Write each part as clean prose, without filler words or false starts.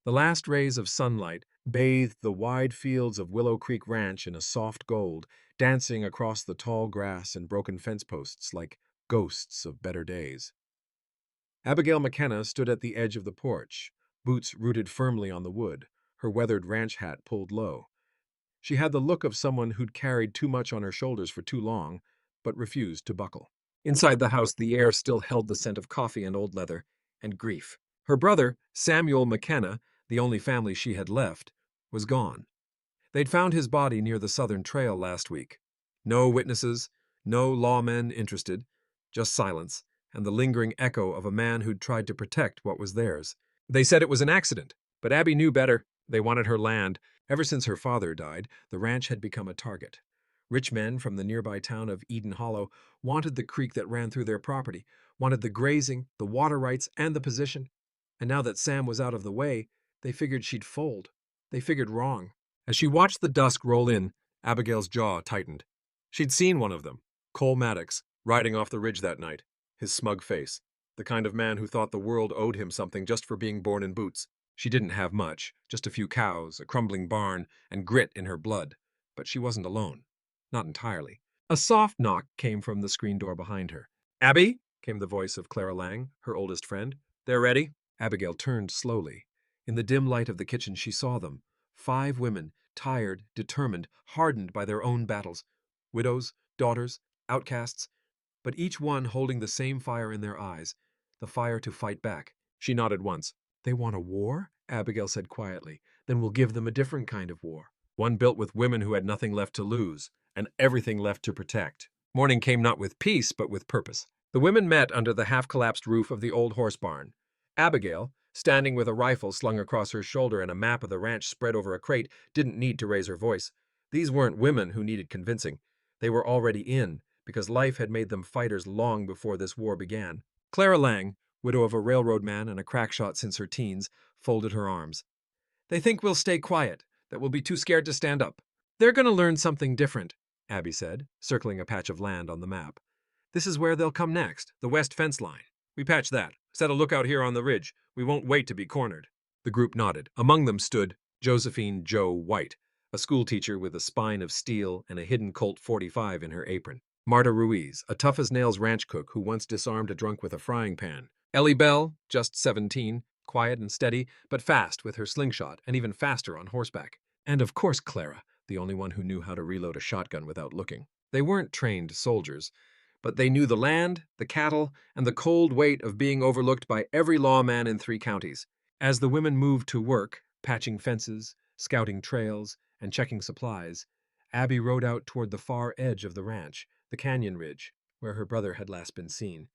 The last rays of sunlight bathed the wide fields of Willow Creek Ranch in a soft gold, dancing across the tall grass and broken fence posts like ghosts of better days. Abigail McKenna stood at the edge of the porch, boots rooted firmly on the wood, her weathered ranch hat pulled low. She had the look of someone who'd carried too much on her shoulders for too long, but refused to buckle. Inside the house, the air still held the scent of coffee and old leather, and grief. Her brother, Samuel McKenna, the only family she had left, was gone. They'd found his body near the Southern Trail last week. No witnesses, no lawmen interested, just silence, and the lingering echo of a man who'd tried to protect what was theirs. They said it was an accident, but Abby knew better. They wanted her land. Ever since her father died, the ranch had become a target. Rich men from the nearby town of Eden Hollow wanted the creek that ran through their property, wanted the grazing, the water rights, and the position. And now that Sam was out of the way, they figured she'd fold. They figured wrong. As she watched the dusk roll in, Abigail's jaw tightened. She'd seen one of them, Cole Maddox, riding off the ridge that night, his smug face, the kind of man who thought the world owed him something just for being born in boots. She didn't have much, just a few cows, a crumbling barn, and grit in her blood. But she wasn't alone. Not entirely. A soft knock came from the screen door behind her. "Abby?" came the voice of Clara Lang, her oldest friend. "They're ready." Abigail turned slowly. In the dim light of the kitchen, she saw them. 5 women, tired, determined, hardened by their own battles. Widows, daughters, outcasts, but each one holding the same fire in their eyes, the fire to fight back. She nodded once. "They want a war?" Abigail said quietly. "Then we'll give them a different kind of war. One built with women who had nothing left to lose, and everything left to protect." Morning came not with peace, but with purpose. The women met under the half-collapsed roof of the old horse barn. Abigail, standing with a rifle slung across her shoulder and a map of the ranch spread over a crate, didn't need to raise her voice. These weren't women who needed convincing. They were already in, because life had made them fighters long before this war began. Clara Lang, widow of a railroad man and a crack shot since her teens, folded her arms. "They think we'll stay quiet, that we'll be too scared to stand up. They're going to learn something different," Abby said, circling a patch of land on the map. "This is where they'll come next, the west fence line. We patch that. Set a lookout here on the ridge. We won't wait to be cornered." The group nodded. Among them stood Josephine "Joe" White, a schoolteacher with a spine of steel and a hidden Colt .45 in her apron. Marta Ruiz, a tough-as-nails ranch cook who once disarmed a drunk with a frying pan. Ellie Bell, just 17, quiet and steady, but fast with her slingshot, and even faster on horseback. And of course Clara, the only one who knew how to reload a shotgun without looking. They weren't trained soldiers, but they knew the land, the cattle, and the cold weight of being overlooked by every lawman in 3 counties. As the women moved to work, patching fences, scouting trails, and checking supplies, Abby rode out toward the far edge of the ranch, the canyon ridge, where her brother had last been seen.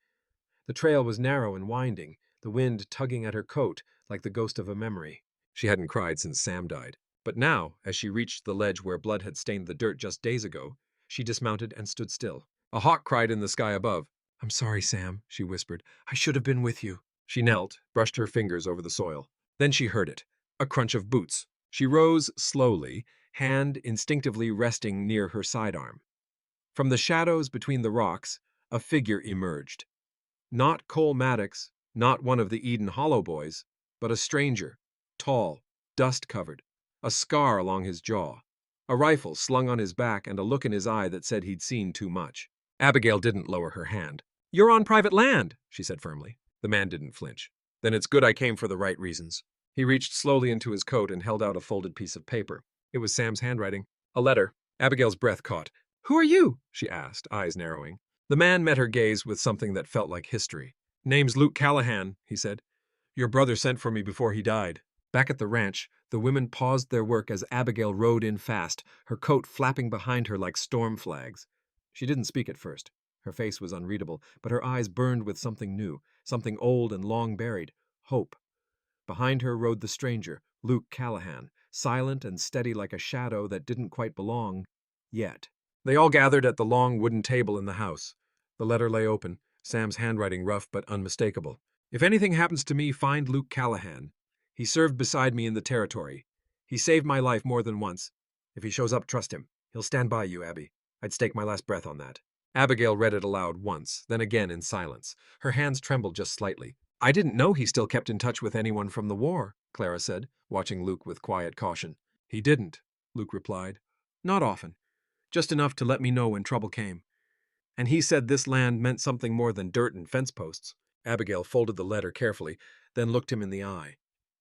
The trail was narrow and winding, the wind tugging at her coat like the ghost of a memory. She hadn't cried since Sam died. But now, as she reached the ledge where blood had stained the dirt just days ago, she dismounted and stood still. A hawk cried in the sky above. "I'm sorry, Sam," she whispered. "I should have been with you." She knelt, brushed her fingers over the soil. Then she heard it, a crunch of boots. She rose slowly, hand instinctively resting near her sidearm. From the shadows between the rocks, a figure emerged. Not Cole Maddox, not one of the Eden Hollow boys, but a stranger, tall, dust-covered, a scar along his jaw, a rifle slung on his back and a look in his eye that said he'd seen too much. Abigail didn't lower her hand. "You're on private land," she said firmly. The man didn't flinch. "Then it's good I came for the right reasons." He reached slowly into his coat and held out a folded piece of paper. It was Sam's handwriting. A letter. Abigail's breath caught. "Who are you?" she asked, eyes narrowing. The man met her gaze with something that felt like history. "Name's Luke Callahan," he said. "Your brother sent for me before he died." Back at the ranch, the women paused their work as Abigail rode in fast, her coat flapping behind her like storm flags. She didn't speak at first. Her face was unreadable, but her eyes burned with something new, something old and long buried, hope. Behind her rode the stranger, Luke Callahan, silent and steady like a shadow that didn't quite belong yet. They all gathered at the long wooden table in the house. The letter lay open, Sam's handwriting rough but unmistakable. "If anything happens to me, find Luke Callahan. He served beside me in the territory. He saved my life more than once. If he shows up, trust him. He'll stand by you, Abby. I'd stake my last breath on that." Abigail read it aloud once, then again in silence. Her hands trembled just slightly. "I didn't know he still kept in touch with anyone from the war," Clara said. watching Luke with quiet caution. He didn't, Luke replied. Not often. Just enough to let me know when trouble came. And he said this land meant something more than dirt and fence posts. Abigail folded the letter carefully, then looked him in the eye.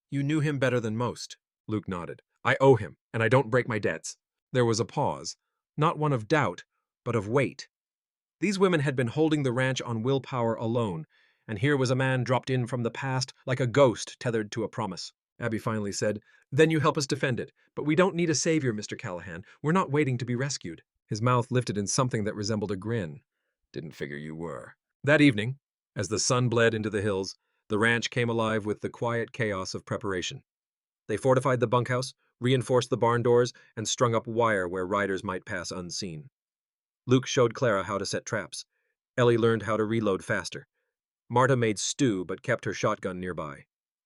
You knew him better than most. Luke nodded. I owe him, and I don't break my debts. There was a pause, not one of doubt, but of weight. These women had been holding the ranch on willpower alone, and here was a man dropped in from the past like a ghost tethered to a promise. Abby finally said, Then you help us defend it, but we don't need a savior, Mr. Callahan. We're not waiting to be rescued. His mouth lifted in something that resembled a grin. Didn't figure you were. That evening, as the sun bled into the hills, the ranch came alive with the quiet chaos of preparation. They fortified the bunkhouse, reinforced the barn doors, and strung up wire where riders might pass unseen. Luke showed Clara how to set traps. Ellie learned how to reload faster. Marta made stew but kept her shotgun nearby.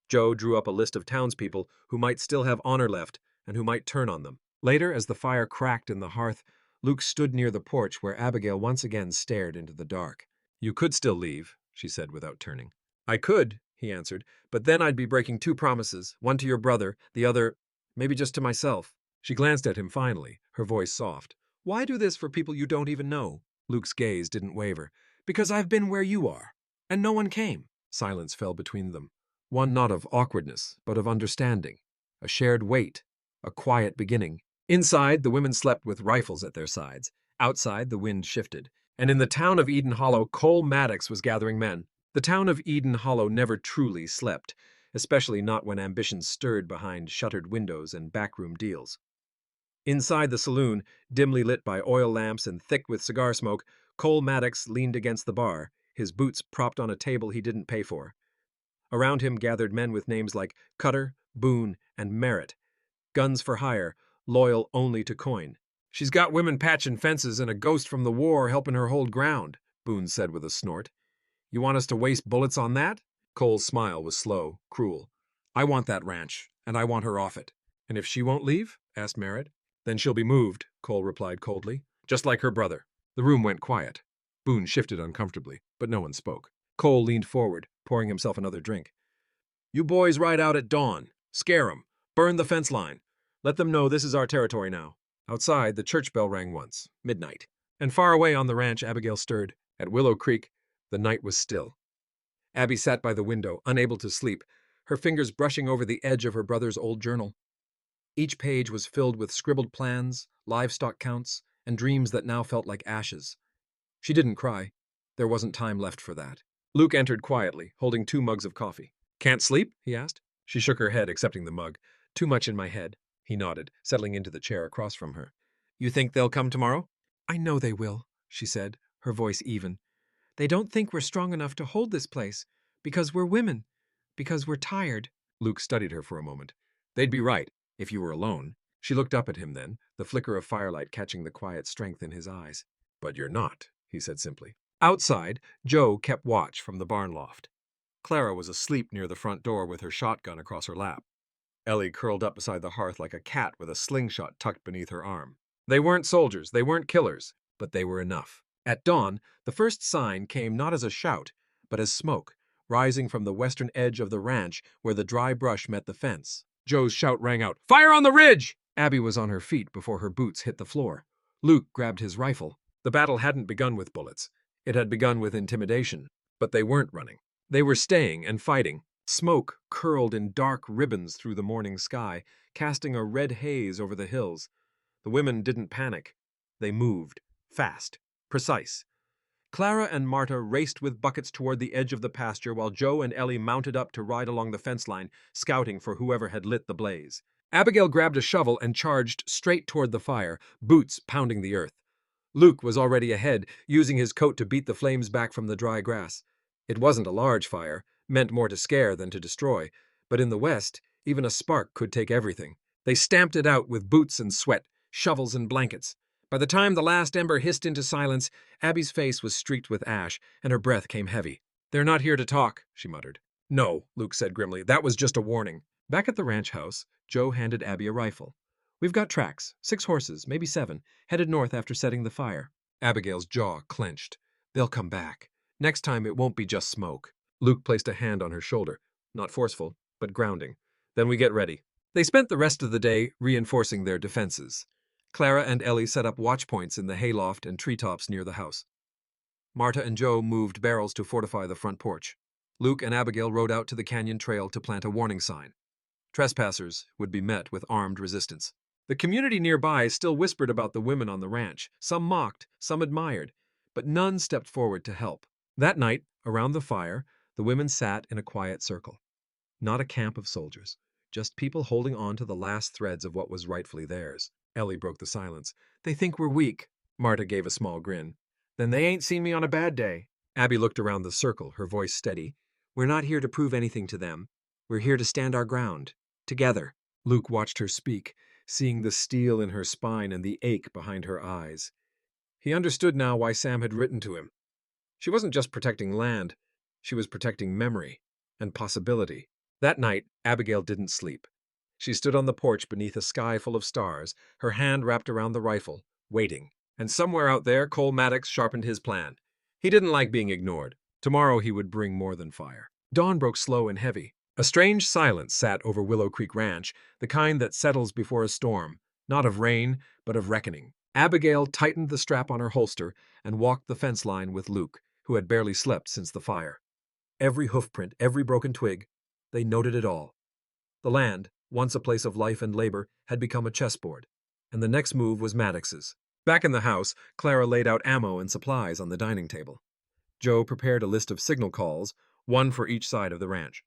Joe drew up a list of townspeople who might still have honor left and who might turn on them. Later, as the fire cracked in the hearth, Luke stood near the porch where Abigail once again stared into the dark. You could still leave, she said without turning. I could, he answered, but then I'd be breaking two promises, one to your brother, the other, maybe just to myself. She glanced at him finally, her voice soft. Why do this for people you don't even know? Luke's gaze didn't waver. Because I've been where you are, and no one came. Silence fell between them. One not of awkwardness, but of understanding. A shared wait, a quiet beginning. Inside, the women slept with rifles at their sides. Outside, the wind shifted. And in the town of Eden Hollow, Cole Maddox was gathering men. The town of Eden Hollow never truly slept, especially not when ambition stirred behind shuttered windows and backroom deals. Inside the saloon, dimly lit by oil lamps and thick with cigar smoke, Cole Maddox leaned against the bar, his boots propped on a table he didn't pay for. Around him gathered men with names like Cutter, Boone, and Merritt. Guns for hire, loyal only to coin. She's got women patching fences and a ghost from the war helping her hold ground, Boone said with a snort. You want us to waste bullets on that? Cole's smile was slow, cruel. I want that ranch, and I want her off it. And if she won't leave? Asked Merritt. Then she'll be moved, Cole replied coldly. Just like her brother. The room went quiet. Boone shifted uncomfortably, but no one spoke. Cole leaned forward, pouring himself another drink. You boys ride out at dawn. Scare 'em. Burn the fence line. Let them know this is our territory now. Outside, the church bell rang once, midnight. And far away on the ranch, Abigail stirred. At Willow Creek, the night was still. Abby sat by the window, unable to sleep, her fingers brushing over the edge of her brother's old journal. Each page was filled with scribbled plans, livestock counts, and dreams that now felt like ashes. She didn't cry. There wasn't time left for that. Luke entered quietly, holding 2 mugs of coffee. Can't sleep? He asked. She shook her head, accepting the mug. Too much in my head. He nodded, settling into the chair across from her. You think they'll come tomorrow? I know they will, she said, her voice even. They don't think we're strong enough to hold this place, because we're women, because we're tired. Luke studied her for a moment. They'd be right, if you were alone. She looked up at him then, the flicker of firelight catching the quiet strength in his eyes. But you're not, he said simply. Outside, Joe kept watch from the barn loft. Clara was asleep near the front door with her shotgun across her lap. Ellie curled up beside the hearth like a cat with a slingshot tucked beneath her arm. They weren't soldiers, they weren't killers, but they were enough. At dawn, the first sign came not as a shout, but as smoke, rising from the western edge of the ranch where the dry brush met the fence. Joe's shout rang out, Fire on the ridge! Abby was on her feet before her boots hit the floor. Luke grabbed his rifle. The battle hadn't begun with bullets. It had begun with intimidation. But they weren't running. They were staying and fighting. Smoke curled in dark ribbons through the morning sky, casting a red haze over the hills. The women didn't panic. They moved, fast, precise. Clara and Marta raced with buckets toward the edge of the pasture while Joe and Ellie mounted up to ride along the fence line, scouting for whoever had lit the blaze. Abigail grabbed a shovel and charged straight toward the fire, boots pounding the earth. Luke was already ahead, using his coat to beat the flames back from the dry grass. It wasn't a large fire, meant more to scare than to destroy, but in the West, even a spark could take everything. They stamped it out with boots and sweat, shovels and blankets. By the time the last ember hissed into silence, Abby's face was streaked with ash, and her breath came heavy. They're not here to talk, she muttered. No, Luke said grimly, that was just a warning. Back at the ranch house, Joe handed Abby a rifle. We've got tracks, 6 horses, maybe 7, headed north after setting the fire. Abigail's jaw clenched. They'll come back. Next time it won't be just smoke. Luke placed a hand on her shoulder, not forceful, but grounding. Then we get ready. They spent the rest of the day reinforcing their defenses. Clara and Ellie set up watch points in the hayloft and treetops near the house. Marta and Joe moved barrels to fortify the front porch. Luke and Abigail rode out to the canyon trail to plant a warning sign. Trespassers would be met with armed resistance. The community nearby still whispered about the women on the ranch. Some mocked, some admired, but none stepped forward to help. That night, around the fire, the women sat in a quiet circle. Not a camp of soldiers, just people holding on to the last threads of what was rightfully theirs. Ellie broke the silence. They think we're weak. Marta gave a small grin. Then they ain't seen me on a bad day. Abby looked around the circle, her voice steady. We're not here to prove anything to them. We're here to stand our ground. Together. Luke watched her speak, seeing the steel in her spine and the ache behind her eyes. He understood now why Sam had written to him. She wasn't just protecting land, she was protecting memory and possibility. That night, Abigail didn't sleep. She stood on the porch beneath a sky full of stars, her hand wrapped around the rifle, waiting. And somewhere out there, Cole Maddox sharpened his plan. He didn't like being ignored. Tomorrow he would bring more than fire. Dawn broke slow and heavy. A strange silence sat over Willow Creek Ranch, the kind that settles before a storm, not of rain, but of reckoning. Abigail tightened the strap on her holster and walked the fence line with Luke, who had barely slept since the fire. Every hoofprint, every broken twig, they noted it all. The land, once a place of life and labor, had become a chessboard, and the next move was Maddox's. Back in the house, Clara laid out ammo and supplies on the dining table. Joe prepared a list of signal calls, one for each side of the ranch.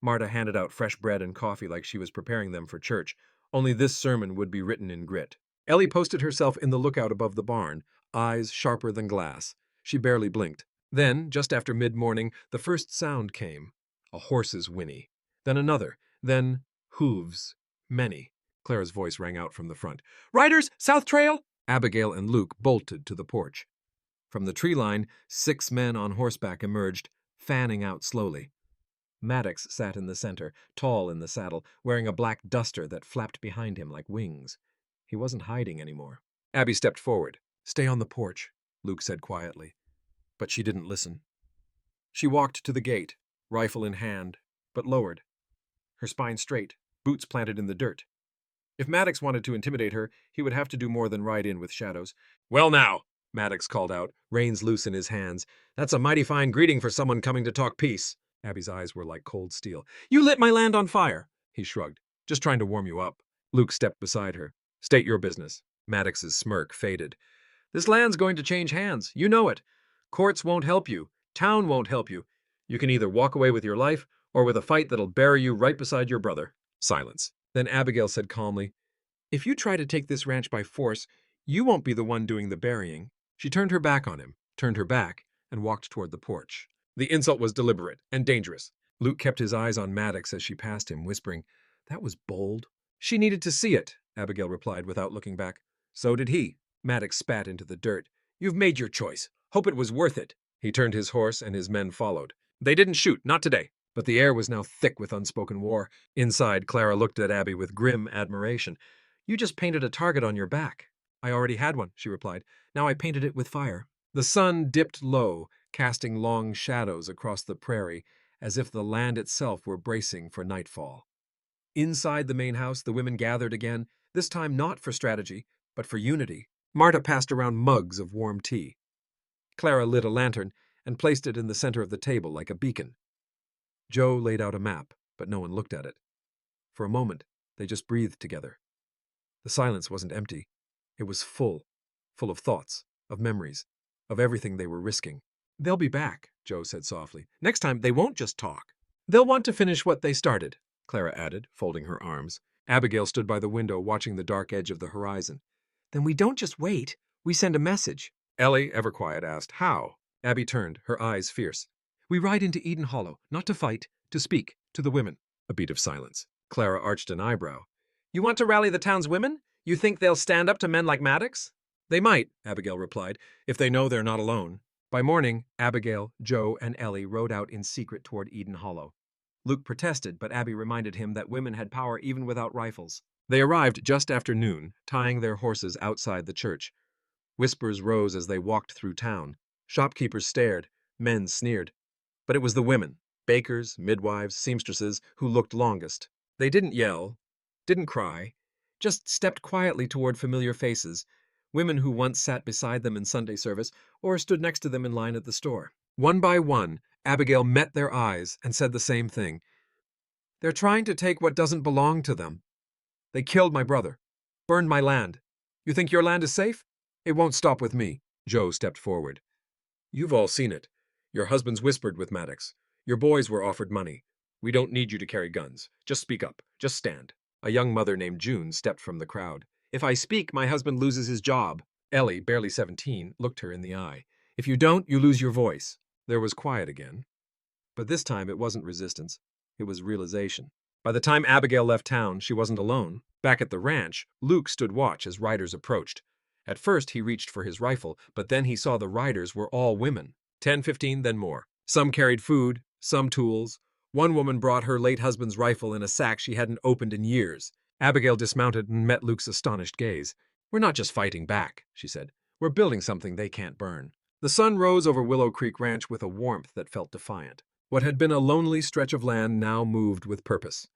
Marta handed out fresh bread and coffee like she was preparing them for church, only this sermon would be written in grit. Ellie posted herself in the lookout above the barn, eyes sharper than glass. She barely blinked. Then, just after mid-morning, the first sound came. A horse's whinny. Then another. Then hooves. Many. Clara's voice rang out from the front. "Riders, South Trail!" Abigail and Luke bolted to the porch. From the tree line, 6 men on horseback emerged, fanning out slowly. Maddox sat in the center, tall in the saddle, wearing a black duster that flapped behind him like wings. He wasn't hiding anymore. Abby stepped forward. "Stay on the porch," Luke said quietly. But she didn't listen. She walked to the gate, rifle in hand, but lowered, her spine straight, boots planted in the dirt. If Maddox wanted to intimidate her, he would have to do more than ride in with shadows. "Well now," Maddox called out, reins loose in his hands. "That's a mighty fine greeting for someone coming to talk peace." Abby's eyes were like cold steel. "You lit my land on fire," he shrugged. "Just trying to warm you up." Luke stepped beside her. "State your business." Maddox's smirk faded. "This land's going to change hands. You know it. Courts won't help you. Town won't help you. You can either walk away with your life or with a fight that'll bury you right beside your brother." Silence. Then Abigail said calmly, "If you try to take this ranch by force, you won't be the one doing the burying." She turned her back on him, turned her back, and walked toward the porch. The insult was deliberate and dangerous. Luke kept his eyes on Maddox as she passed him, whispering, "That was bold." "She needed to see it," Abigail replied without looking back. "So did he." Maddox spat into the dirt. "You've made your choice. Hope it was worth it." He turned his horse and his men followed. They didn't shoot, not today. But the air was now thick with unspoken war. Inside, Clara looked at Abby with grim admiration. "You just painted a target on your back." "I already had one," she replied. "Now I painted it with fire." The sun dipped low, casting long shadows across the prairie, as if the land itself were bracing for nightfall. Inside the main house, the women gathered again, this time not for strategy, but for unity. Marta passed around mugs of warm tea. Clara lit a lantern and placed it in the center of the table like a beacon. Joe laid out a map, but no one looked at it. For a moment, they just breathed together. The silence wasn't empty. It was full of thoughts, of memories, of everything they were risking. "They'll be back," Joe said softly. "Next time, they won't just talk. They'll want to finish what they started," Clara added, folding her arms. Abigail stood by the window watching the dark edge of the horizon. "Then we don't just wait, we send a message." Ellie, ever quiet, asked, "How?" Abby turned, her eyes fierce. "We ride into Eden Hollow, not to fight, to speak to the women." A beat of silence. Clara arched an eyebrow. "You want to rally the town's women? You think they'll stand up to men like Maddox?" "They might," Abigail replied, "if they know they're not alone." By morning, Abigail, Joe, and Ellie rode out in secret toward Eden Hollow. Luke protested, but Abby reminded him that women had power even without rifles. They arrived just after noon, tying their horses outside the church. Whispers rose as they walked through town. Shopkeepers stared, men sneered. But it was the women, bakers, midwives, seamstresses, who looked longest. They didn't yell. didn't cry, just stepped quietly toward familiar faces, women who once sat beside them in Sunday service or stood next to them in line at the store. One by one, Abigail met their eyes and said the same thing. They're trying to take what doesn't belong to them. They killed my brother, burned my land. You think your land is safe? It won't stop with me. Joe stepped forward. You've all seen it. Your husbands whispered with Maddox. Your boys were offered money. We don't need you to carry guns. Just speak up. Just stand. A young mother named June stepped from the crowd. If I speak, my husband loses his job. Ellie, barely 17, looked her in the eye. If you don't, you lose your voice. There was quiet again. But this time it wasn't resistance. It was realization. By the time Abigail left town, she wasn't alone. Back at the ranch, Luke stood watch as riders approached. At first, he reached for his rifle, but then he saw the riders were all women. 10, 15, then more. Some carried food, some tools. One woman brought her late husband's rifle in a sack she hadn't opened in years. Abigail dismounted and met Luke's astonished gaze. We're not just fighting back, she said. We're building something they can't burn. The sun rose over Willow Creek Ranch with a warmth that felt defiant. What had been a lonely stretch of land now moved with purpose.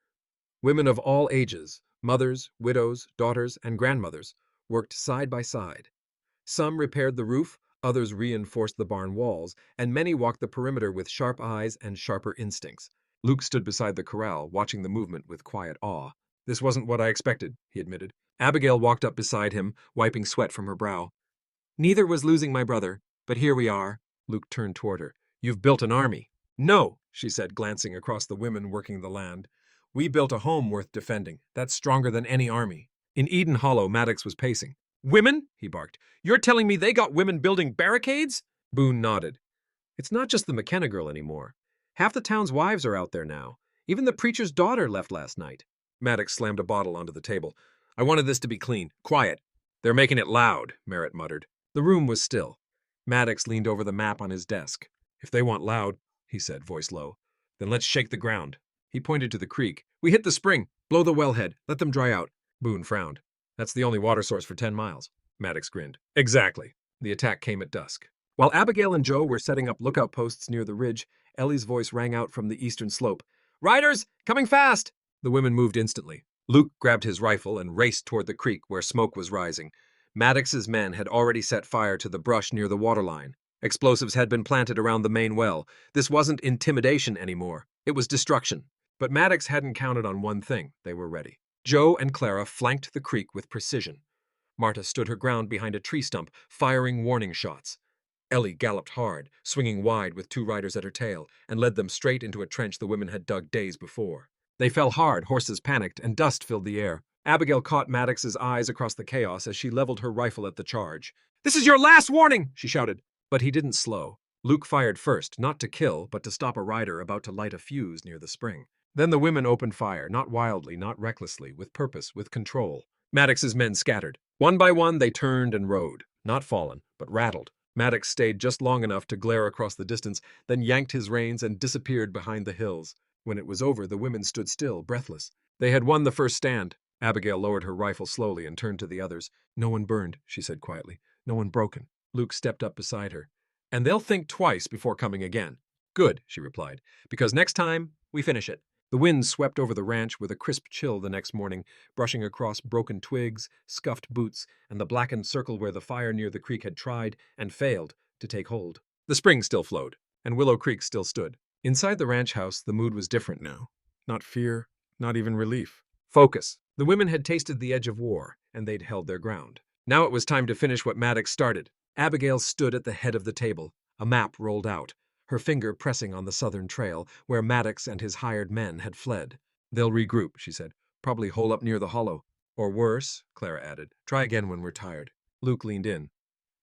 Women of all ages, mothers, widows, daughters, and grandmothers, worked side by side. Some repaired the roof, others reinforced the barn walls, and many walked the perimeter with sharp eyes and sharper instincts. Luke stood beside the corral, watching the movement with quiet awe. This wasn't what I expected, he admitted. Abigail walked up beside him, wiping sweat from her brow. Neither was losing my brother, but here we are. Luke turned toward her. You've built an army. No, she said, glancing across the women working the land. We built a home worth defending. That's stronger than any army. In Eden Hollow, Maddox was pacing. Women? He barked. You're telling me they got women building barricades? Boone nodded. It's not just the McKenna girl anymore. Half the town's wives are out there now. Even the preacher's daughter left last night. Maddox slammed a bottle onto the table. I wanted this to be clean. Quiet. They're making it loud, Merritt muttered. The room was still. Maddox leaned over the map on his desk. If they want loud, he said, voice low, then let's shake the ground. He pointed to the creek. We hit the spring. Blow the wellhead. Let them dry out. Boone frowned. That's the only water source for 10 miles. Maddox grinned. Exactly. The attack came at dusk. While Abigail and Joe were setting up lookout posts near the ridge, Ellie's voice rang out from the eastern slope. Riders! Coming fast! The women moved instantly. Luke grabbed his rifle and raced toward the creek where smoke was rising. Maddox's men had already set fire to the brush near the waterline. Explosives had been planted around the main well. This wasn't intimidation anymore. It was destruction. But Maddox hadn't counted on one thing. They were ready. Joe and Clara flanked the creek with precision. Marta stood her ground behind a tree stump, firing warning shots. Ellie galloped hard, swinging wide with 2 riders at her tail, and led them straight into a trench the women had dug days before. They fell hard, horses panicked, and dust filled the air. Abigail caught Maddox's eyes across the chaos as she leveled her rifle at the charge. This is your last warning, she shouted. But he didn't slow. Luke fired first, not to kill, but to stop a rider about to light a fuse near the spring. Then the women opened fire, not wildly, not recklessly, with purpose, with control. Maddox's men scattered. One by one, they turned and rode. Not fallen, but rattled. Maddox stayed just long enough to glare across the distance, then yanked his reins and disappeared behind the hills. When it was over, the women stood still, breathless. They had won the first stand. Abigail lowered her rifle slowly and turned to the others. No one burned, she said quietly. No one broken. Luke stepped up beside her. And they'll think twice before coming again. Good, she replied, because next time, we finish it. The wind swept over the ranch with a crisp chill the next morning, brushing across broken twigs, scuffed boots, and the blackened circle where the fire near the creek had tried, and failed, to take hold. The spring still flowed, and Willow Creek still stood. Inside the ranch house, the mood was different now. Not fear, not even relief. Focus. The women had tasted the edge of war, and they'd held their ground. Now it was time to finish what Maddox started. Abigail stood at the head of the table, a map rolled out, her finger pressing on the southern trail, where Maddox and his hired men had fled. They'll regroup, she said. Probably hole up near the hollow. Or worse, Clara added, try again when we're tired. Luke leaned in.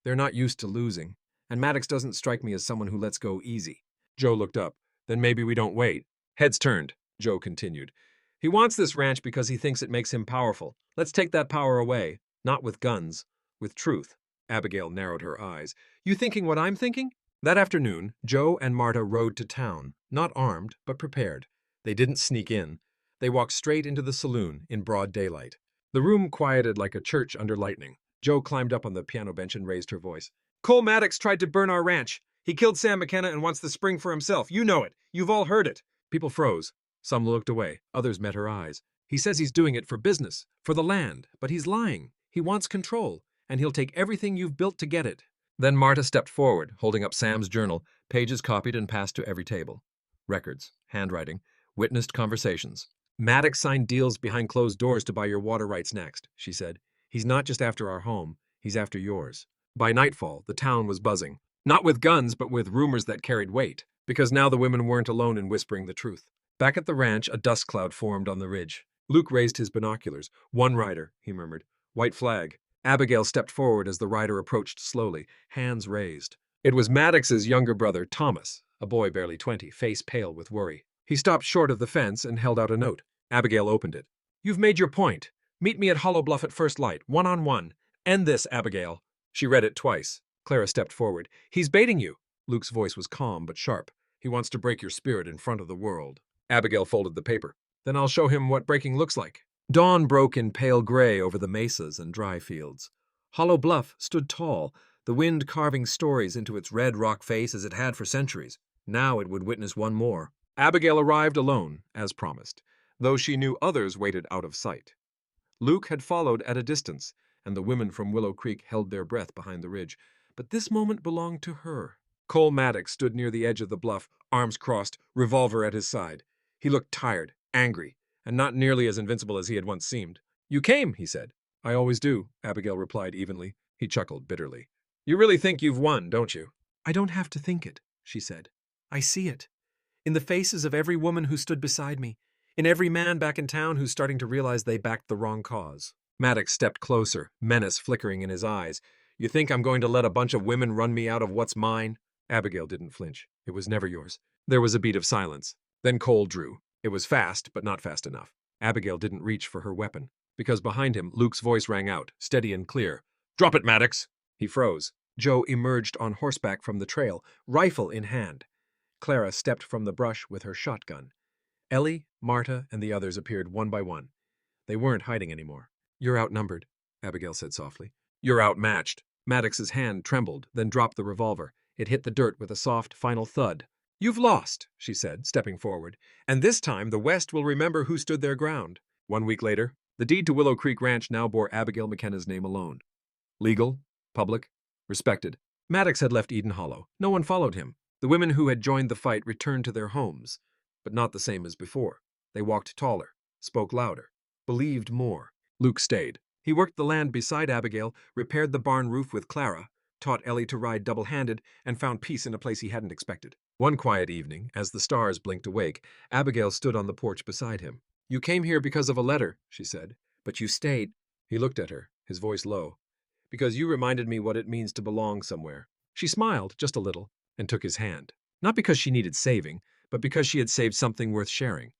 They're not used to losing, and Maddox doesn't strike me as someone who lets go easy. Joe looked up. Then maybe we don't wait. Heads turned, Joe continued. He wants this ranch because he thinks it makes him powerful. Let's take that power away. Not with guns, with truth. Abigail narrowed her eyes. You thinking what I'm thinking? That afternoon, Joe and Marta rode to town, not armed, but prepared. They didn't sneak in. They walked straight into the saloon in broad daylight. The room quieted like a church under lightning. Joe climbed up on the piano bench and raised her voice. Cole Maddox tried to burn our ranch. He killed Sam McKenna and wants the spring for himself. You know it. You've all heard it. People froze. Some looked away. Others met her eyes. He says he's doing it for business, for the land, but he's lying. He wants control, and he'll take everything you've built to get it." Then Marta stepped forward, holding up Sam's journal, pages copied and passed to every table. Records, handwriting, witnessed conversations. "Maddox signed deals behind closed doors to buy your water rights next," she said. "He's not just after our home, he's after yours." By nightfall, the town was buzzing. Not with guns, but with rumors that carried weight, because now the women weren't alone in whispering the truth. Back at the ranch, a dust cloud formed on the ridge. Luke raised his binoculars. "One rider," he murmured. "White flag." Abigail stepped forward as the rider approached slowly, hands raised. It was Maddox's younger brother, Thomas, a boy barely 20, face pale with worry. He stopped short of the fence and held out a note. Abigail opened it. "You've made your point. Meet me at Hollow Bluff at first light, one-on-one. End this, Abigail." She read it twice. Clara stepped forward. "He's baiting you." Luke's voice was calm but sharp. "He wants to break your spirit in front of the world." Abigail folded the paper. "Then I'll show him what breaking looks like." Dawn broke in pale gray over the mesas and dry fields. Hollow Bluff stood tall, the wind carving stories into its red rock face as it had for centuries. Now it would witness one more. Abigail arrived alone, as promised, though she knew others waited out of sight. Luke had followed at a distance, and the women from Willow Creek held their breath behind the ridge. But this moment belonged to her. Cole Maddox stood near the edge of the bluff, arms crossed, revolver at his side. He looked tired, angry, and not nearly as invincible as he had once seemed. "You came," he said. "I always do," Abigail replied evenly. He chuckled bitterly. "You really think you've won, don't you?" "I don't have to think it," she said. "I see it. In the faces of every woman who stood beside me, in every man back in town who's starting to realize they backed the wrong cause." Maddox stepped closer, menace flickering in his eyes. "You think I'm going to let a bunch of women run me out of what's mine?" Abigail didn't flinch. "It was never yours." There was a beat of silence. Then Cole drew. It was fast, but not fast enough. Abigail didn't reach for her weapon, because behind him, Luke's voice rang out, steady and clear. "Drop it, Maddox!" He froze. Joe emerged on horseback from the trail, rifle in hand. Clara stepped from the brush with her shotgun. Ellie, Marta, and the others appeared one by one. They weren't hiding anymore. "You're outnumbered," Abigail said softly. "You're outmatched." Maddox's hand trembled, then dropped the revolver. It hit the dirt with a soft, final thud. "You've lost," she said, stepping forward. "And this time the West will remember who stood their ground." 1 week later, the deed to Willow Creek Ranch now bore Abigail McKenna's name alone. Legal, public, respected. Maddox had left Eden Hollow. No one followed him. The women who had joined the fight returned to their homes, but not the same as before. They walked taller, spoke louder, believed more. Luke stayed. He worked the land beside Abigail, repaired the barn roof with Clara, taught Ellie to ride double-handed, and found peace in a place he hadn't expected. One quiet evening, as the stars blinked awake, Abigail stood on the porch beside him. "You came here because of a letter," she said, "but you stayed." He looked at her, his voice low. "Because you reminded me what it means to belong somewhere." She smiled, just a little, and took his hand. Not because she needed saving, but because she had saved something worth sharing.